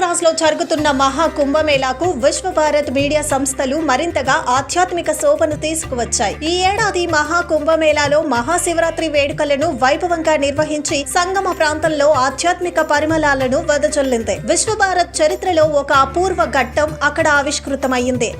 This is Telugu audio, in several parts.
ప్రయాగ్రాజ్ లో జరుగుతున్న మహా కుంభమేళాకు విశ్వభారత్ మీడియా సంస్థలు మరింతగా ఆధ్యాత్మిక శోభను తీసుకువచ్చాయి. ఈ ఏడాది మహా కుంభమేళాలో మహాశివరాత్రి వేడుకలను వైభవంగా నిర్వహించి సంగమ ప్రాంతంలో ఆధ్యాత్మిక పరిమళాలను వెదజల్లింది. విశ్వభారత్ చరిత్రలో ఒక అపూర్వ ఘట్టం అక్కడ ఆవిష్కృతమైంది.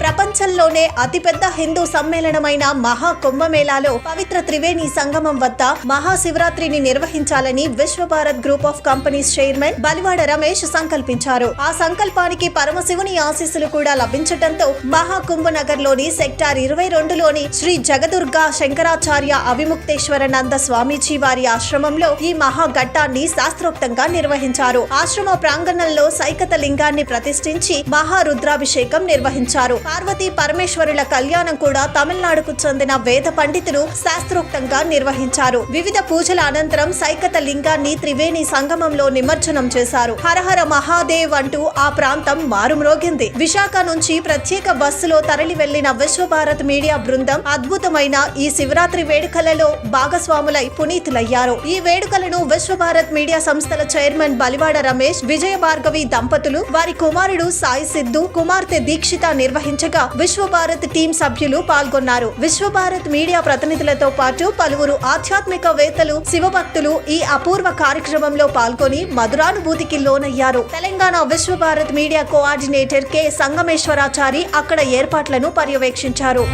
ప్రపంచంలోనే అతిపెద్ద హిందూ సమ్మేళనమైన మహా కుంభమేళాలో పవిత్ర త్రివేణి సంగమం వద్ద మహాశివరాత్రిని నిర్వహించాలని Vishwabharat group of companies chairman Balivada Ramesh సంకల్పించారు. ఆ సంకల్పానికి పరమశివుని ఆశీస్సులు కూడా లభించడంతో మహా కుంభనగర్ లోని సెక్టార్ 22లోని శ్రీ జగదుర్గ శంకరాచార్య అవిముక్తేశ్వరానంద స్వామీజీ వారి ఆశ్రమంలో ఈ మహా ఘట్టాన్ని శాస్త్రోక్తంగా నిర్వహించారు. ఆశ్రమ ప్రాంగణంలో సైకత లింగాన్ని ప్రతిష్ఠించి మహారుద్రాభిషేకం నిర్వహించారు. పార్వతీ పరమేశ్వరుల కళ్యాణం కూడా తమిళనాడుకు చెందిన వేద పండితులు శాస్త్రోక్తంగా నిర్వహించారు. వివిధ పూజల అనంతరం సైకత లింగాన్ని త్రివేణి సంగమంలో నిమజ్జనం చేశారు. హరహర మహాదేవ్ అంటూ ఆ ప్రాంతం మారుమ్రోగింది. విశాఖ నుంచి ప్రత్యేక బస్సులో తరలి వెళ్లిన విశ్వభారత్ మీడియా బృందం అద్భుతమైన ఈ శివరాత్రి వేడుకలలో భాగస్వాములై పునీతులయ్యారు. ఈ వేడుకలను విశ్వభారత్ మీడియా సంస్థల చైర్మన్ బలివాడ రమేష్, విజయ భార్గవి దంపతులు, వారి కుమారుడు సాయి సిద్ధు, కుమార్తె దీక్షిత నిర్వహించగా విశ్వభారత్ టీం సభ్యులు పాల్గొన్నారు. విశ్వభారత్ మీడియా ప్రతినిధులతో పాటు పలువురు ఆధ్యాత్మికవేత్తలు, శివభక్తులు ఈ అపూర్వ కార్యక్రమంలో పాల్గొని మధురానుభూతికి లోనయ్యారు. Telangana Vishwabharat media coordinator K Sangameshwarachari అక్కడ ఏర్పాట్లను పర్యవేక్షించారు.